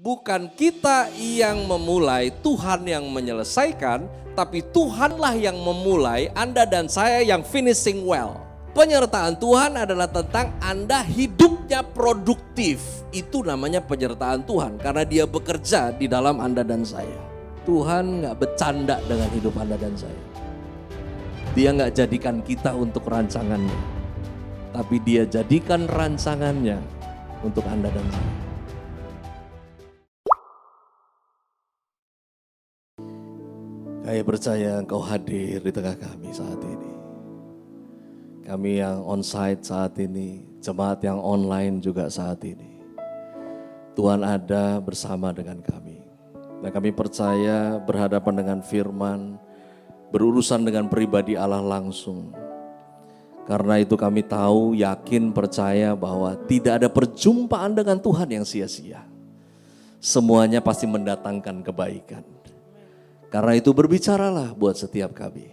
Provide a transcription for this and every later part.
Bukan kita yang memulai, Tuhan yang menyelesaikan, tapi Tuhanlah yang memulai, Anda dan saya yang finishing well. Penyertaan Tuhan adalah tentang Anda hidupnya produktif. Itu namanya penyertaan Tuhan, karena Dia bekerja di dalam Anda dan saya. Tuhan gak bercanda dengan hidup Anda dan saya. Dia gak jadikan kita untuk rancangannya, tapi Dia jadikan rancangannya untuk Anda dan saya. Kami percaya Engkau hadir di tengah kami saat ini. Kami yang onsite saat ini, jemaat yang online juga saat ini. Tuhan ada bersama dengan kami. Dan kami percaya berhadapan dengan firman, berurusan dengan pribadi Allah langsung. Karena itu kami tahu, yakin, percaya bahwa tidak ada perjumpaan dengan Tuhan yang sia-sia. Semuanya pasti mendatangkan kebaikan. Karena itu berbicaralah buat setiap kami.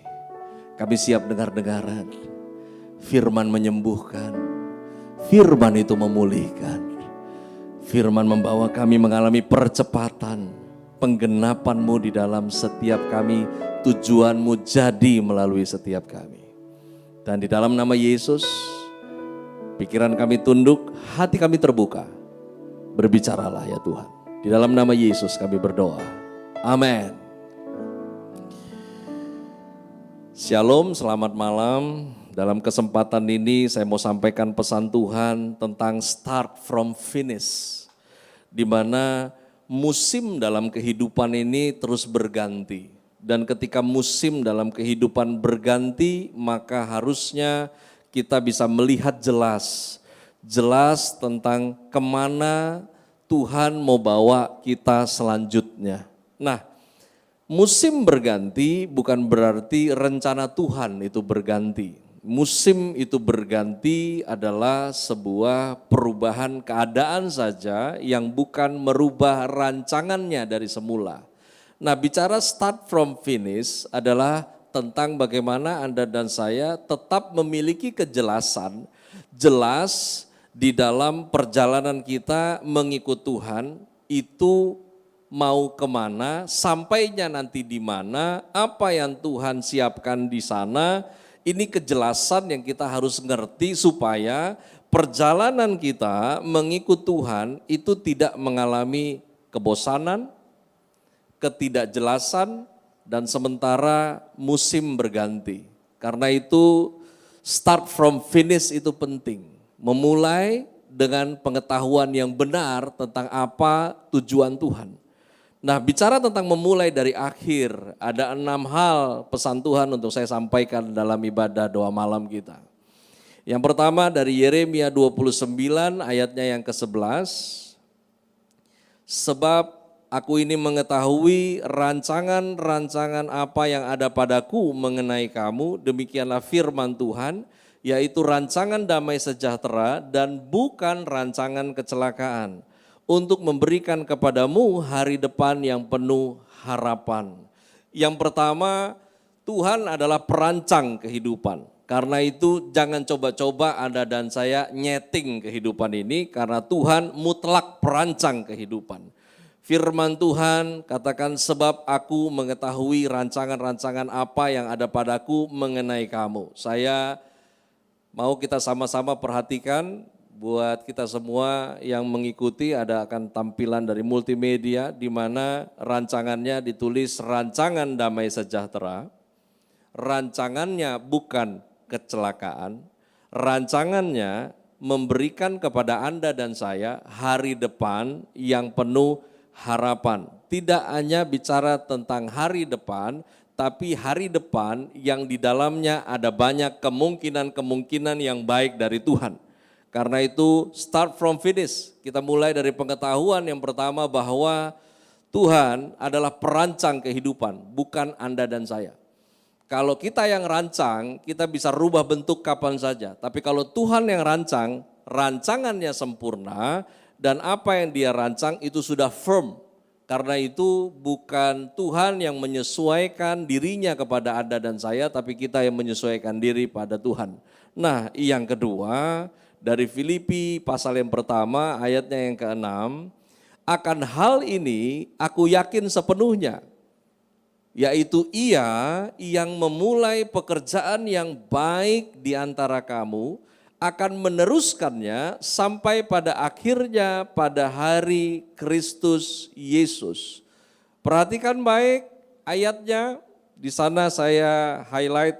Kami siap dengar-dengaran. Firman menyembuhkan. Firman itu memulihkan. Firman membawa kami mengalami percepatan. Penggenapan-Mu di dalam setiap kami. Tujuan-Mu jadi melalui setiap kami. Dan di dalam nama Yesus, pikiran kami tunduk, hati kami terbuka. Berbicaralah ya Tuhan. Di dalam nama Yesus kami berdoa. Amin. Shalom, selamat malam. Dalam kesempatan ini saya mau sampaikan pesan Tuhan tentang start from finish. Di mana musim dalam kehidupan ini terus berganti. Dan ketika musim dalam kehidupan berganti, maka harusnya kita bisa melihat jelas. Jelas tentang kemana Tuhan mau bawa kita selanjutnya. Nah, musim berganti bukan berarti rencana Tuhan itu berganti. Musim itu berganti adalah sebuah perubahan keadaan saja yang bukan merubah rancangannya dari semula. Nah, bicara start from finish adalah tentang bagaimana Anda dan saya tetap memiliki kejelasan, jelas di dalam perjalanan kita mengikut Tuhan itu mau kemana, sampainya nanti di mana, apa yang Tuhan siapkan di sana, ini kejelasan yang kita harus ngerti supaya perjalanan kita mengikut Tuhan itu tidak mengalami kebosanan, ketidakjelasan, dan sementara musim berganti. Karena itu start from finish itu penting, memulai dengan pengetahuan yang benar tentang apa tujuan Tuhan. Nah, bicara tentang memulai dari akhir, ada 6 hal pesan Tuhan untuk saya sampaikan dalam ibadah doa malam kita. Yang pertama dari Yeremia 29 ayatnya yang ke-11. Sebab aku ini mengetahui rancangan-rancangan apa yang ada padaku mengenai kamu, demikianlah firman Tuhan, yaitu rancangan damai sejahtera dan bukan rancangan kecelakaan, untuk memberikan kepadamu hari depan yang penuh harapan. Yang pertama, Tuhan adalah perancang kehidupan. Karena itu jangan coba-coba Anda dan saya nyeting kehidupan ini, karena Tuhan mutlak perancang kehidupan. Firman Tuhan katakan, sebab aku mengetahui rancangan-rancangan apa yang ada padaku mengenai kamu. Saya mau kita sama-sama perhatikan. Buat kita semua yang mengikuti, ada akan tampilan dari multimedia di mana rancangannya ditulis rancangan damai sejahtera. Rancangannya bukan kecelakaan, rancangannya memberikan kepada Anda dan saya hari depan yang penuh harapan. Tidak hanya bicara tentang hari depan, tapi hari depan yang di dalamnya ada banyak kemungkinan-kemungkinan yang baik dari Tuhan. Karena itu start from finish, kita mulai dari pengetahuan yang pertama bahwa Tuhan adalah perancang kehidupan, bukan Anda dan saya. Kalau kita yang rancang, kita bisa rubah bentuk kapan saja. Tapi kalau Tuhan yang rancang, rancangannya sempurna dan apa yang Dia rancang itu sudah firm. Karena itu bukan Tuhan yang menyesuaikan dirinya kepada Anda dan saya, tapi kita yang menyesuaikan diri pada Tuhan. Nah, yang kedua, dari Filipi pasal yang pertama ayatnya yang ke-6, Akan hal ini aku yakin sepenuhnya, yaitu Ia yang memulai pekerjaan yang baik di antara kamu akan meneruskannya sampai pada akhirnya pada hari Kristus Yesus. Perhatikan baik ayatnya, di sana saya highlight,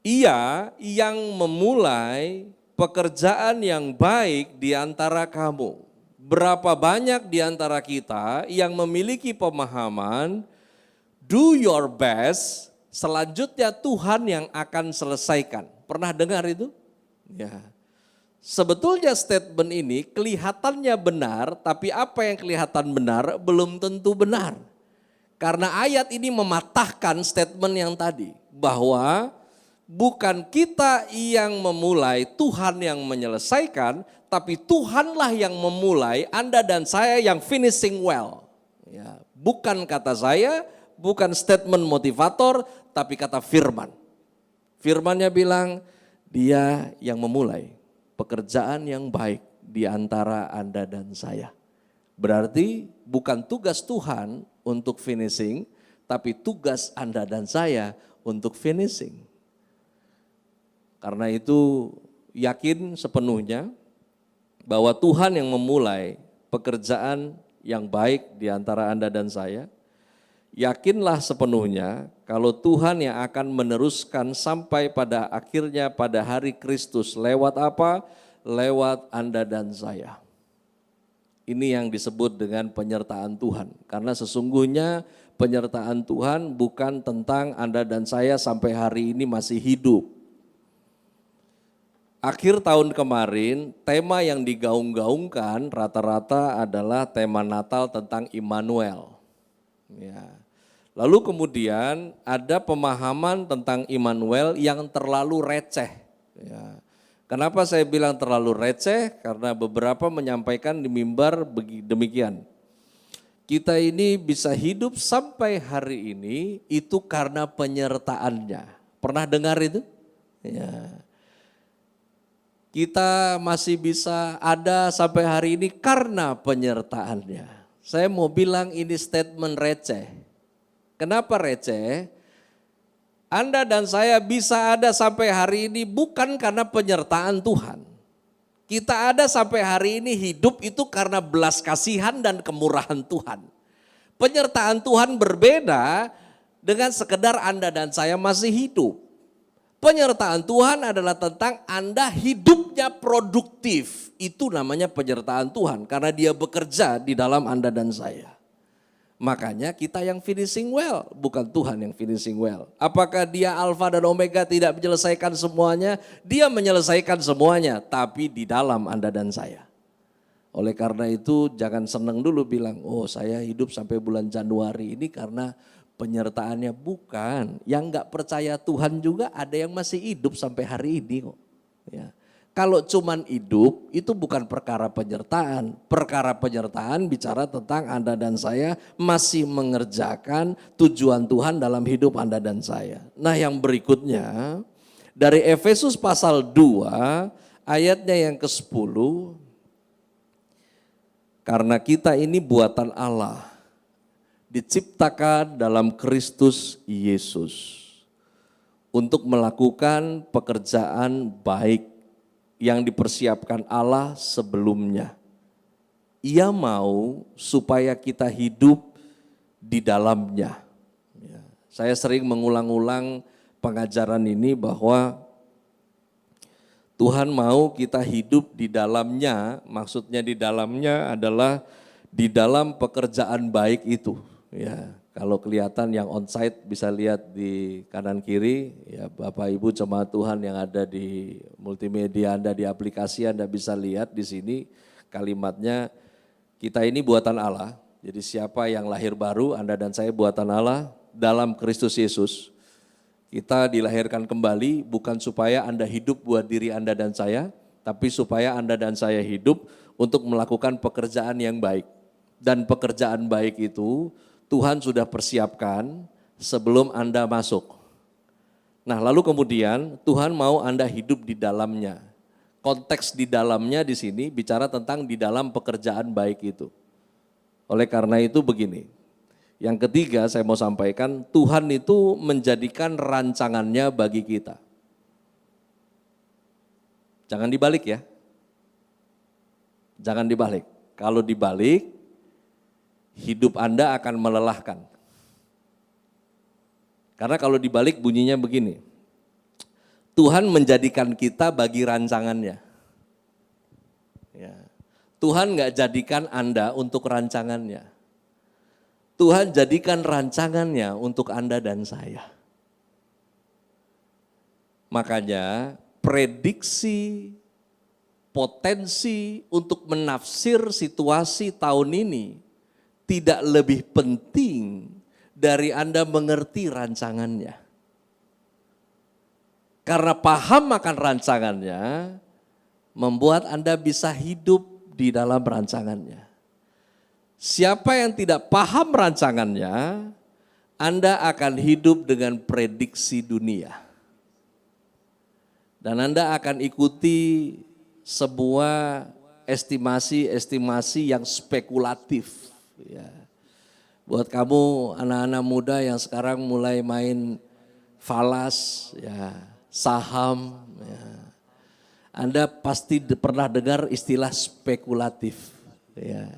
Ia yang memulai pekerjaan yang baik di antara kamu. Berapa banyak di antara kita yang memiliki pemahaman, do your best, selanjutnya Tuhan yang akan selesaikan. Pernah dengar itu? Ya. Sebetulnya statement ini kelihatannya benar, tapi apa yang kelihatan benar belum tentu benar. Karena ayat ini mematahkan statement yang tadi, bahwa bukan kita yang memulai, Tuhan yang menyelesaikan, tapi Tuhanlah yang memulai, Anda dan saya yang finishing well. Ya, bukan kata saya, bukan statement motivator, tapi kata firman. Firmannya bilang, Dia yang memulai pekerjaan yang baik di antara Anda dan saya. Berarti bukan tugas Tuhan untuk finishing, tapi tugas Anda dan saya untuk finishing. Karena itu yakin sepenuhnya bahwa Tuhan yang memulai pekerjaan yang baik di antara Anda dan saya. Yakinlah sepenuhnya kalau Tuhan yang akan meneruskan sampai pada akhirnya pada hari Kristus. Lewat apa? Lewat Anda dan saya. Ini yang disebut dengan penyertaan Tuhan. Karena sesungguhnya penyertaan Tuhan bukan tentang Anda dan saya sampai hari ini masih hidup. Akhir tahun kemarin, tema yang digaung-gaungkan rata-rata adalah tema Natal tentang Immanuel. Ya. Lalu kemudian ada pemahaman tentang Immanuel yang terlalu receh. Ya. Kenapa saya bilang terlalu receh? Karena beberapa menyampaikan di mimbar demikian. Kita ini bisa hidup sampai hari ini itu karena penyertaannya. Pernah dengar itu? Ya. Kita masih bisa ada sampai hari ini karena penyertaannya. Saya mau bilang ini statement receh. Kenapa receh? Anda dan saya bisa ada sampai hari ini bukan karena penyertaan Tuhan. Kita ada sampai hari ini hidup itu karena belas kasihan dan kemurahan Tuhan. Penyertaan Tuhan berbeda dengan sekedar Anda dan saya masih hidup. Penyertaan Tuhan adalah tentang Anda hidupnya produktif. Itu namanya penyertaan Tuhan karena Dia bekerja di dalam Anda dan saya. Makanya kita yang finishing well, bukan Tuhan yang finishing well. Apakah Dia Alfa dan Omega tidak menyelesaikan semuanya? Dia menyelesaikan semuanya, tapi di dalam Anda dan saya. Oleh karena itu jangan senang dulu bilang, oh saya hidup sampai bulan Januari ini karena penyertaannya. Bukan, yang gak percaya Tuhan juga ada yang masih hidup sampai hari ini kok. Ya. Kalau cuman hidup itu bukan perkara penyertaan. Perkara penyertaan bicara tentang Anda dan saya masih mengerjakan tujuan Tuhan dalam hidup Anda dan saya. Nah yang berikutnya dari Efesus pasal 2 ayatnya yang ke-10. Karena kita ini buatan Allah, diciptakan dalam Kristus Yesus untuk melakukan pekerjaan baik yang dipersiapkan Allah sebelumnya. Ia mau supaya kita hidup di dalamnya. Ya, saya sering mengulang-ulang pengajaran ini bahwa Tuhan mau kita hidup di dalamnya, maksudnya di dalamnya adalah di dalam pekerjaan baik itu. Ya, kalau kelihatan yang onsite bisa lihat di kanan kiri, ya Bapak Ibu jemaat Tuhan yang ada di multimedia Anda, di aplikasi Anda bisa lihat di sini kalimatnya, kita ini buatan Allah. Jadi siapa yang lahir baru, Anda dan saya buatan Allah dalam Kristus Yesus. Kita dilahirkan kembali bukan supaya Anda hidup buat diri Anda dan saya, tapi supaya Anda dan saya hidup untuk melakukan pekerjaan yang baik. Dan pekerjaan baik itu Tuhan sudah persiapkan sebelum Anda masuk. Nah lalu kemudian Tuhan mau Anda hidup di dalamnya. Konteks di dalamnya di sini bicara tentang di dalam pekerjaan baik itu. Oleh karena itu begini, yang ketiga saya mau sampaikan, Tuhan itu menjadikan rancangannya bagi kita. Jangan dibalik ya, jangan dibalik. Kalau dibalik, hidup Anda akan melelahkan. Karena kalau dibalik bunyinya begini, Tuhan menjadikan kita bagi rancangannya. Ya. Tuhan nggak jadikan Anda untuk rancangannya. Tuhan jadikan rancangannya untuk Anda dan saya. Makanya prediksi, potensi untuk menafsir situasi tahun ini tidak lebih penting dari Anda mengerti rancangannya. Karena paham akan rancangannya, membuat Anda bisa hidup di dalam rancangannya. Siapa yang tidak paham rancangannya, Anda akan hidup dengan prediksi dunia. Dan Anda akan ikuti sebuah estimasi-estimasi yang spekulatif. Ya. Buat kamu anak-anak muda yang sekarang mulai main falas, ya, saham, ya. Anda pasti pernah dengar istilah spekulatif. Ya.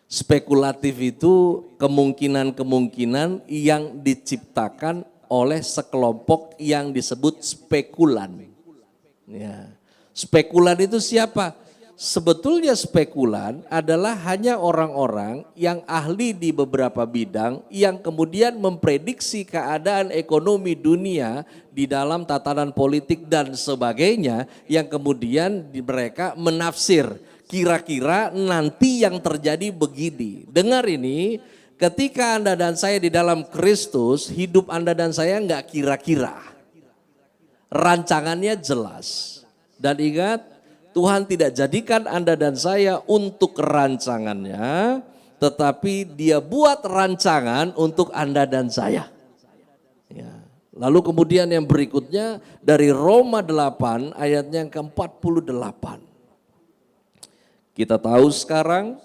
Spekulatif itu kemungkinan-kemungkinan yang diciptakan oleh sekelompok yang disebut spekulan. Ya. Spekulan itu siapa? Sebetulnya spekulan adalah hanya orang-orang yang ahli di beberapa bidang yang kemudian memprediksi keadaan ekonomi dunia di dalam tatanan politik dan sebagainya, yang kemudian mereka menafsir kira-kira nanti yang terjadi begini. Dengar ini, ketika Anda dan saya di dalam Kristus, hidup Anda dan saya enggak kira-kira. Rancangannya jelas. Dan ingat, Tuhan tidak jadikan Anda dan saya untuk rancangannya, tetapi Dia buat rancangan untuk Anda dan saya. Ya. Lalu kemudian yang berikutnya dari Roma 8 ayatnya yang ke-48. Kita tahu sekarang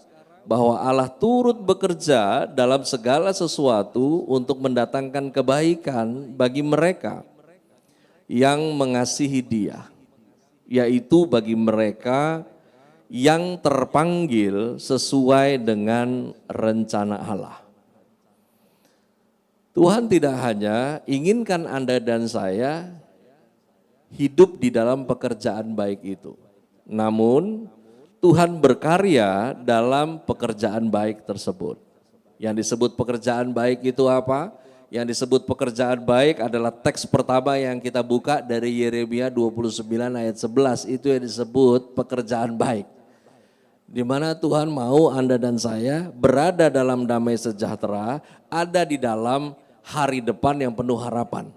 bahwa Allah turut bekerja dalam segala sesuatu untuk mendatangkan kebaikan bagi mereka yang mengasihi Dia, yaitu bagi mereka yang terpanggil sesuai dengan rencana Allah. Tuhan tidak hanya inginkan Anda dan saya hidup di dalam pekerjaan baik itu, namun Tuhan berkarya dalam pekerjaan baik tersebut. Yang disebut pekerjaan baik itu apa? Yang disebut pekerjaan baik adalah teks pertama yang kita buka dari Yeremia 29 ayat 11. Itu yang disebut pekerjaan baik. Di mana Tuhan mau Anda dan saya berada dalam damai sejahtera, ada di dalam hari depan yang penuh harapan.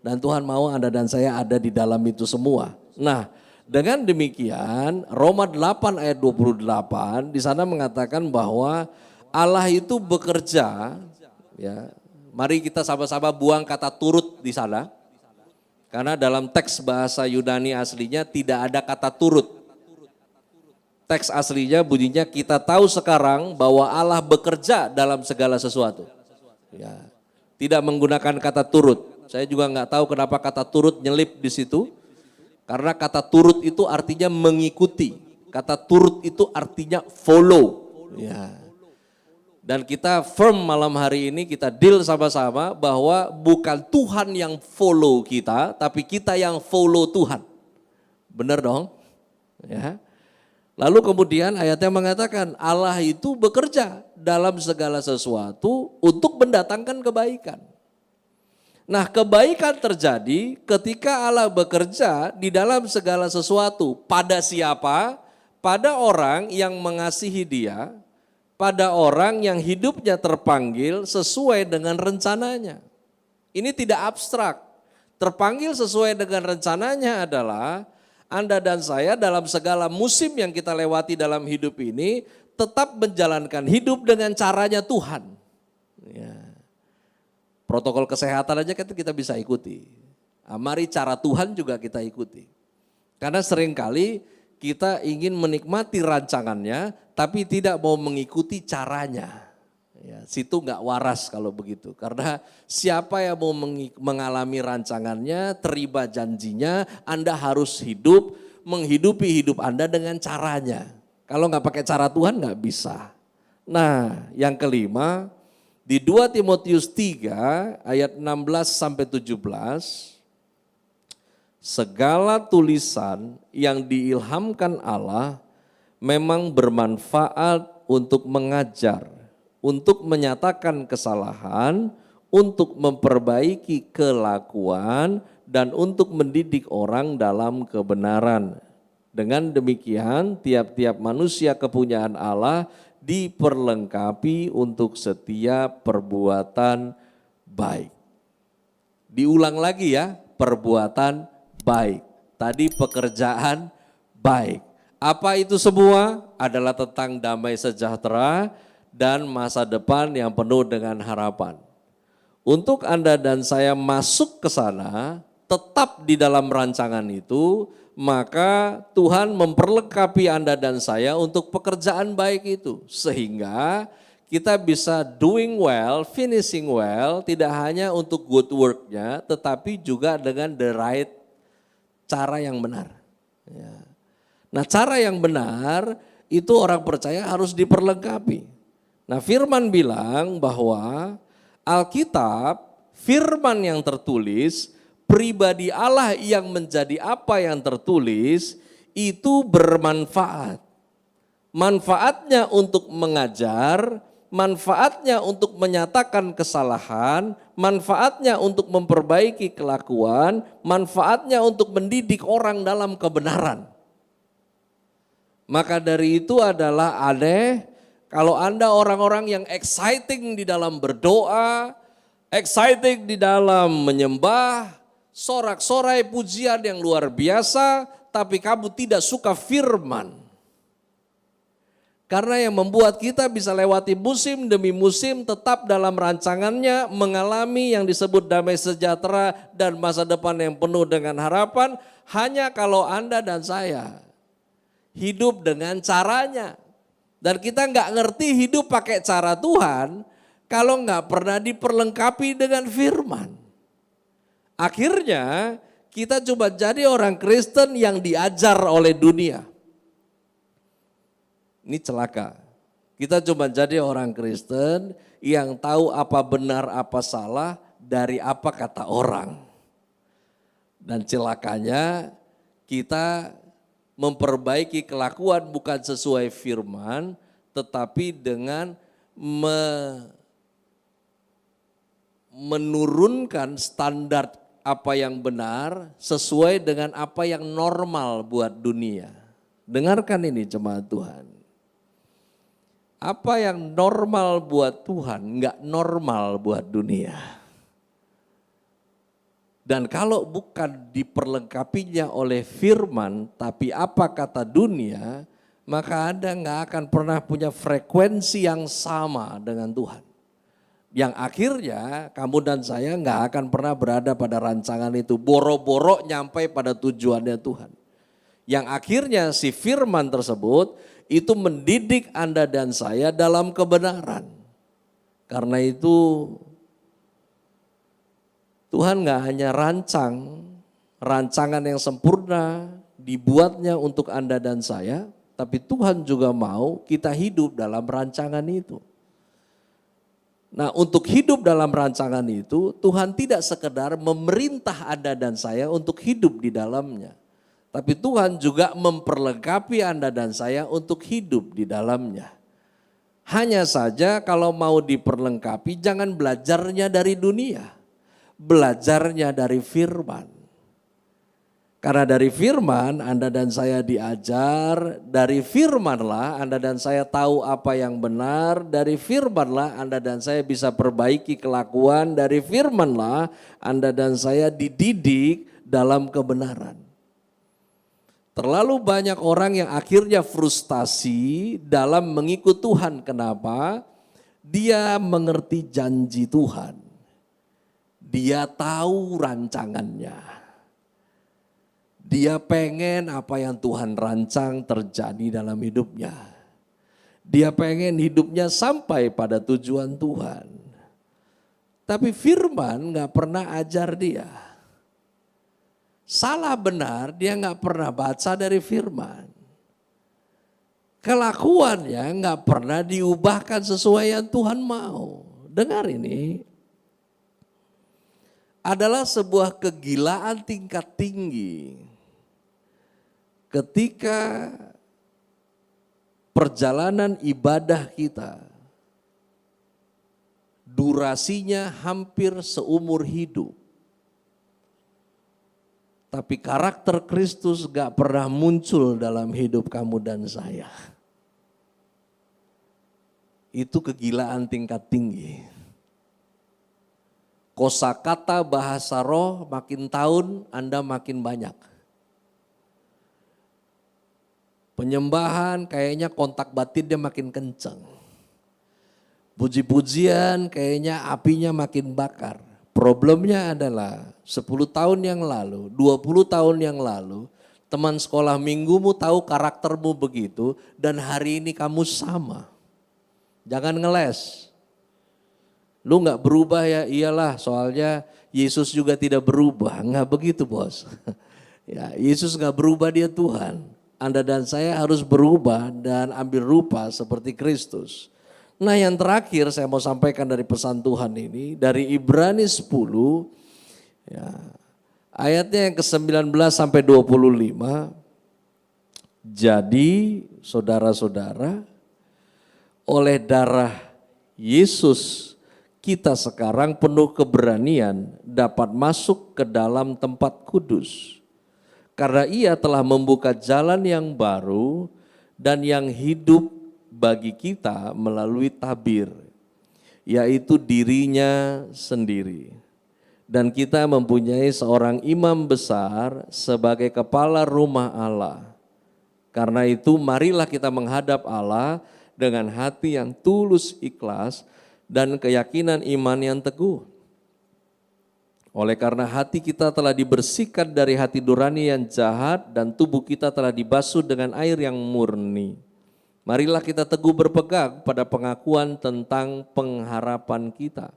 Dan Tuhan mau Anda dan saya ada di dalam itu semua. Nah, dengan demikian Roma 8 ayat 28 di sana mengatakan bahwa Allah itu bekerja, ya. Mari kita sama-sama buang kata turut di sana. Karena dalam teks bahasa Yunani aslinya tidak ada kata turut. Teks aslinya bunyinya kita tahu sekarang bahwa Allah bekerja dalam segala sesuatu. Ya. Tidak menggunakan kata turut. Saya juga nggak tahu kenapa kata turut nyelip di situ. Karena kata turut itu artinya mengikuti. Kata turut itu artinya follow. Ya. Dan kita firm malam hari ini, kita deal sama-sama bahwa bukan Tuhan yang follow kita, tapi kita yang follow Tuhan. Benar dong? Ya. Lalu kemudian ayatnya mengatakan Allah itu bekerja dalam segala sesuatu untuk mendatangkan kebaikan. Nah, kebaikan terjadi ketika Allah bekerja di dalam segala sesuatu. Pada siapa? Pada orang yang mengasihi Dia, pada orang yang hidupnya terpanggil sesuai dengan rencananya. Ini tidak abstrak. Terpanggil sesuai dengan rencananya adalah Anda dan saya dalam segala musim yang kita lewati dalam hidup ini tetap menjalankan hidup dengan caranya Tuhan. Ya. Protokol kesehatan aja kita bisa ikuti. Mari cara Tuhan juga kita ikuti. Karena seringkali kita ingin menikmati rancangannya, tapi tidak mau mengikuti caranya. Ya, situ nggak waras kalau begitu. Karena siapa yang mau mengalami rancangannya, terima janjinya, Anda harus menghidupi hidup Anda dengan caranya. Kalau nggak pakai cara Tuhan nggak bisa. Nah, yang kelima, di 2 Timotius 3 ayat 16 sampai 17, segala tulisan yang diilhamkan Allah memang bermanfaat untuk mengajar, untuk menyatakan kesalahan, untuk memperbaiki kelakuan, dan untuk mendidik orang dalam kebenaran. Dengan demikian, tiap-tiap manusia kepunyaan Allah diperlengkapi untuk setiap perbuatan baik. Diulang lagi ya, perbuatan baik. Tadi pekerjaan baik. Apa itu semua? Adalah tentang damai sejahtera dan masa depan yang penuh dengan harapan. Untuk Anda dan saya masuk ke sana, tetap di dalam rancangan itu, maka Tuhan memperlengkapi Anda dan saya untuk pekerjaan baik itu. Sehingga kita bisa doing well, finishing well, tidak hanya untuk good work-nya, tetapi juga dengan the right cara yang benar. Ya. Nah, cara yang benar itu orang percaya harus diperlengkapi. Nah, firman bilang bahwa Alkitab, firman yang tertulis, pribadi Allah yang menjadi apa yang tertulis, itu bermanfaat. Manfaatnya untuk mengajar, manfaatnya untuk menyatakan kesalahan, manfaatnya untuk memperbaiki kelakuan, manfaatnya untuk mendidik orang dalam kebenaran. Maka dari itu adalah aneh kalau Anda orang-orang yang exciting di dalam berdoa, exciting di dalam menyembah, sorak-sorai pujian yang luar biasa, tapi kamu tidak suka firman. Karena yang membuat kita bisa lewati musim demi musim tetap dalam rancangannya mengalami yang disebut damai sejahtera dan masa depan yang penuh dengan harapan hanya kalau Anda dan saya hidup dengan caranya. Dan kita nggak ngerti hidup pakai cara Tuhan kalau nggak pernah diperlengkapi dengan firman. Akhirnya kita coba jadi orang Kristen yang diajar oleh dunia. Ini celaka. Kita cuma jadi orang Kristen yang tahu apa benar apa salah dari apa kata orang. Dan celakanya kita memperbaiki kelakuan bukan sesuai firman, tetapi dengan menurunkan standar apa yang benar sesuai dengan apa yang normal buat dunia. Dengarkan ini jemaat Tuhan. Apa yang normal buat Tuhan enggak normal buat dunia. Dan kalau bukan diperlengkapinya oleh firman, tapi apa kata dunia, maka Anda enggak akan pernah punya frekuensi yang sama dengan Tuhan. Yang akhirnya kamu dan saya enggak akan pernah berada pada rancangan itu, boro-boro nyampe pada tujuannya Tuhan. Yang akhirnya si firman tersebut itu mendidik Anda dan saya dalam kebenaran. Karena itu Tuhan gak hanya rancangan yang sempurna dibuatnya untuk Anda dan saya, tapi Tuhan juga mau kita hidup dalam rancangan itu. Nah, untuk hidup dalam rancangan itu, Tuhan tidak sekedar memerintah Anda dan saya untuk hidup di dalamnya. Tapi Tuhan juga memperlengkapi Anda dan saya untuk hidup di dalamnya. Hanya saja kalau mau diperlengkapi jangan belajarnya dari dunia. Belajarnya dari firman. Karena dari firman Anda dan saya diajar, dari firmanlah Anda dan saya tahu apa yang benar, dari firmanlah Anda dan saya bisa perbaiki kelakuan, dari firmanlah Anda dan saya dididik dalam kebenaran. Terlalu banyak orang yang akhirnya frustasi dalam mengikut Tuhan. Kenapa? Dia mengerti janji Tuhan. Dia tahu rancangannya. Dia pengen apa yang Tuhan rancang terjadi dalam hidupnya. Dia pengen hidupnya sampai pada tujuan Tuhan. Tapi firman gak pernah ajar dia. Salah benar dia gak pernah baca dari firman. Kelakuannya gak pernah diubahkan sesuai yang Tuhan mau. Dengar ini. Adalah sebuah kegilaan tingkat tinggi. Ketika perjalanan ibadah kita durasinya hampir seumur hidup. Tapi karakter Kristus gak pernah muncul dalam hidup kamu dan saya. Itu kegilaan tingkat tinggi. Kosakata bahasa roh makin tahun Anda makin banyak. Penyembahan kayaknya kontak batinnya makin kencang. Puji-pujian kayaknya apinya makin bakar. Problemnya adalah 10 tahun yang lalu, 20 tahun yang lalu, teman sekolah minggumu tahu karaktermu begitu dan hari ini kamu sama. Jangan ngeles. Lu gak berubah ya, iyalah soalnya Yesus juga tidak berubah. Gak begitu bos. Ya, Yesus gak berubah, dia Tuhan. Anda dan saya harus berubah dan ambil rupa seperti Kristus. Nah yang terakhir saya mau sampaikan dari pesan Tuhan ini dari Ibrani 10 ya, ayatnya yang ke-19 sampai 25. Jadi saudara-saudara, oleh darah Yesus kita sekarang penuh keberanian dapat masuk ke dalam tempat kudus. Karena ia telah membuka jalan yang baru dan yang hidup bagi kita melalui tabir, yaitu dirinya sendiri. Dan kita mempunyai seorang imam besar sebagai kepala rumah Allah. Karena itu marilah kita menghadap Allah dengan hati yang tulus ikhlas dan keyakinan iman yang teguh. Oleh karena hati kita telah dibersihkan dari hati nurani yang jahat dan tubuh kita telah dibasuh dengan air yang murni. Marilah kita teguh berpegang pada pengakuan tentang pengharapan kita.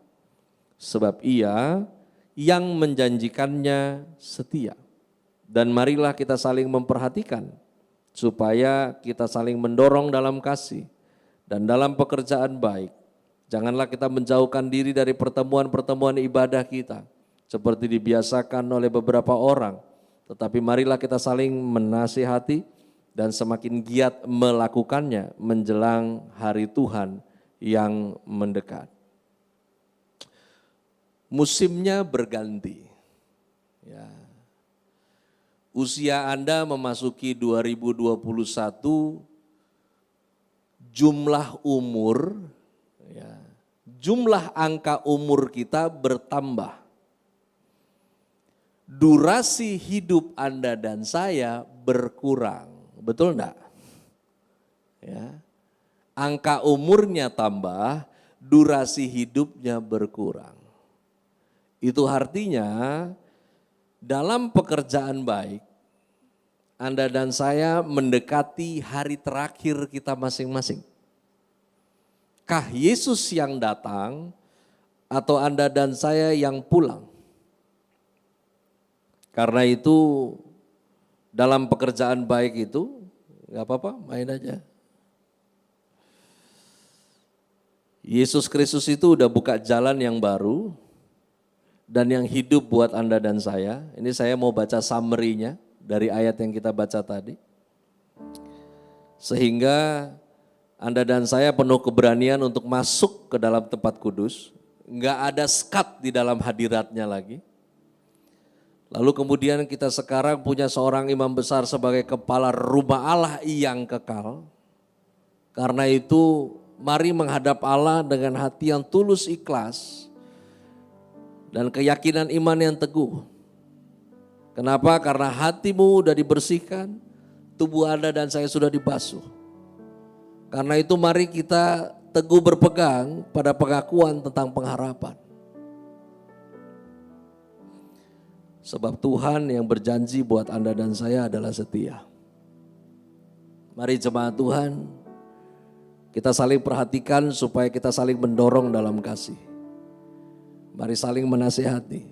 Sebab ia yang menjanjikannya setia. Dan marilah kita saling memperhatikan supaya kita saling mendorong dalam kasih dan dalam pekerjaan baik. Janganlah kita menjauhkan diri dari pertemuan-pertemuan ibadah kita seperti dibiasakan oleh beberapa orang, tetapi marilah kita saling menasihati dan semakin giat melakukannya menjelang hari Tuhan yang mendekat. Musimnya berganti. Ya. Usia Anda memasuki 2021, jumlah umur, ya, jumlah angka umur kita bertambah. Durasi hidup Anda dan saya berkurang, betul enggak? Ya. Angka umurnya tambah, durasi hidupnya berkurang. Itu artinya dalam pekerjaan baik, Anda dan saya mendekati hari terakhir kita masing-masing. Kah Yesus yang datang atau Anda dan saya yang pulang? Karena itu dalam pekerjaan baik itu gak apa-apa, main aja. Yesus Kristus itu udah buka jalan yang baru dan yang hidup buat Anda dan saya. Ini saya mau baca summary-nya dari ayat yang kita baca tadi. Sehingga Anda dan saya penuh keberanian untuk masuk ke dalam tempat kudus. Gak ada sekat di dalam hadiratnya lagi. Lalu kemudian kita sekarang punya seorang imam besar sebagai kepala rumah Allah yang kekal. Karena itu mari menghadap Allah dengan hati yang tulus ikhlas dan keyakinan iman yang teguh. Kenapa? Karena hatimu sudah dibersihkan, tubuh Anda dan saya sudah dibasuh. Karena itu mari kita teguh berpegang pada pengakuan tentang pengharapan. Sebab Tuhan yang berjanji buat Anda dan saya adalah setia. Mari jemaat Tuhan, kita saling perhatikan supaya kita saling mendorong dalam kasih. Mari saling menasihati.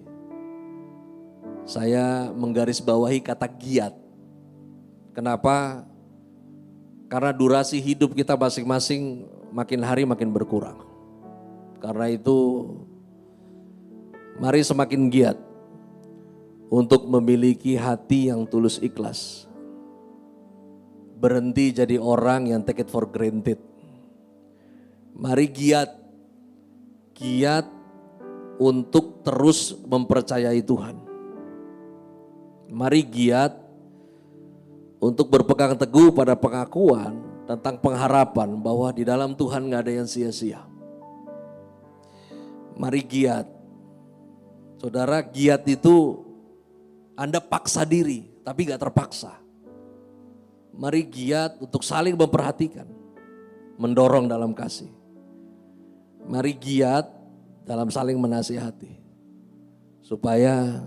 Saya menggarisbawahi kata giat. Kenapa? Karena durasi hidup kita masing-masing makin hari makin berkurang. Karena itu, mari semakin giat untuk memiliki hati yang tulus ikhlas. Berhenti jadi orang yang take it for granted. Mari giat untuk terus mempercayai Tuhan. Mari giat untuk berpegang teguh pada pengakuan tentang pengharapan bahwa di dalam Tuhan gak ada yang sia-sia. Mari giat. Saudara, giat itu Anda paksa diri, tapi gak terpaksa. Mari giat untuk saling memperhatikan, mendorong dalam kasih. Mari giat dalam saling menasihati. Supaya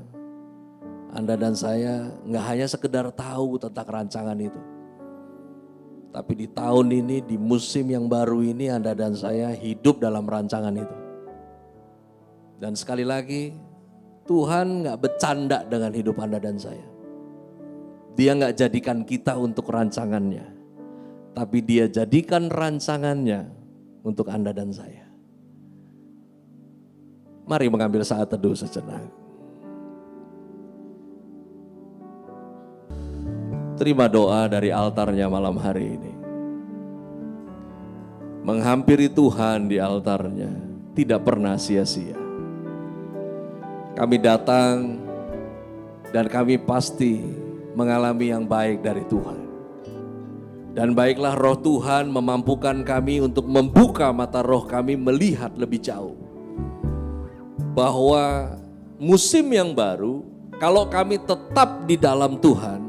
Anda dan saya gak hanya sekedar tahu tentang rancangan itu. Tapi di tahun ini, di musim yang baru ini, Anda dan saya hidup dalam rancangan itu. Dan sekali lagi, Tuhan gak bercanda dengan hidup Anda dan saya. Dia gak jadikan kita untuk rancangannya. Tapi dia jadikan rancangannya untuk Anda dan saya. Mari mengambil saat teduh sejenak. Terima doa dari altarnya malam hari ini. Menghampiri Tuhan di altarnya tidak pernah sia-sia. Kami datang dan kami pasti mengalami yang baik dari Tuhan. Dan baiklah roh Tuhan memampukan kami untuk membuka mata roh kami melihat lebih jauh. Bahwa musim yang baru, kalau kami tetap di dalam Tuhan,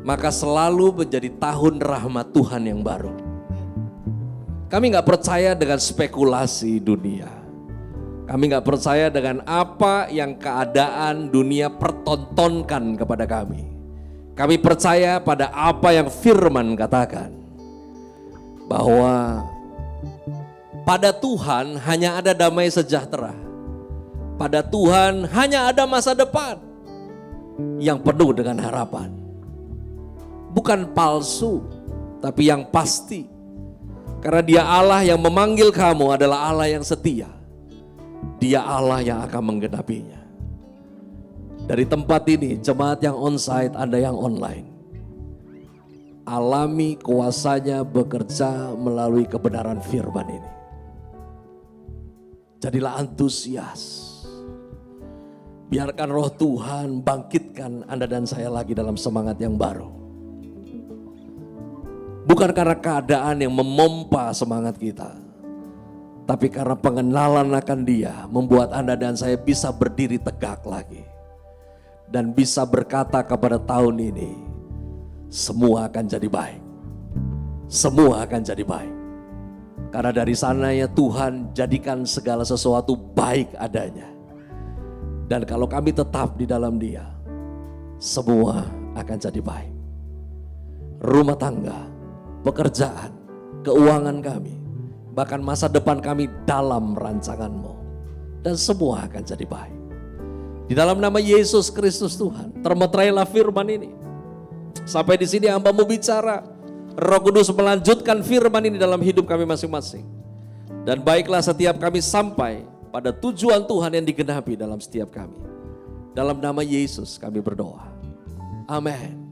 maka selalu menjadi tahun rahmat Tuhan yang baru. Kami gak percaya dengan spekulasi dunia. Kami gak percaya dengan apa yang keadaan dunia pertontonkan kepada kami. Kami percaya pada apa yang firman katakan. Bahwa pada Tuhan hanya ada damai sejahtera. Pada Tuhan hanya ada masa depan yang penuh dengan harapan. Bukan palsu, tapi yang pasti. Karena Dia Allah yang memanggil kamu adalah Allah yang setia. Dia Allah yang akan menggenapinya. Dari tempat ini, jemaat yang onsite, Anda yang online, alami kuasanya bekerja melalui kebenaran firman ini. Jadilah antusias. Biarkan roh Tuhan bangkitkan Anda dan saya lagi dalam semangat yang baru. Bukan karena keadaan yang memompa semangat kita, tapi karena pengenalan akan Dia membuat Anda dan saya bisa berdiri tegak lagi. Dan bisa berkata kepada tahun ini, semua akan jadi baik. Semua akan jadi baik. Karena dari sananya Tuhan jadikan segala sesuatu baik adanya. Dan kalau kami tetap di dalam Dia, semua akan jadi baik. Rumah tangga, pekerjaan, keuangan kami, bahkan masa depan kami dalam rancangan-Mu. Dan semua akan jadi baik. Di dalam nama Yesus Kristus Tuhan, termeterailah firman ini. Sampai di sini hamba-Mu bicara, Roh Kudus melanjutkan firman ini dalam hidup kami masing-masing. Dan baiklah setiap kami sampai pada tujuan Tuhan yang digenapi dalam setiap kami. Dalam nama Yesus kami berdoa. Amin.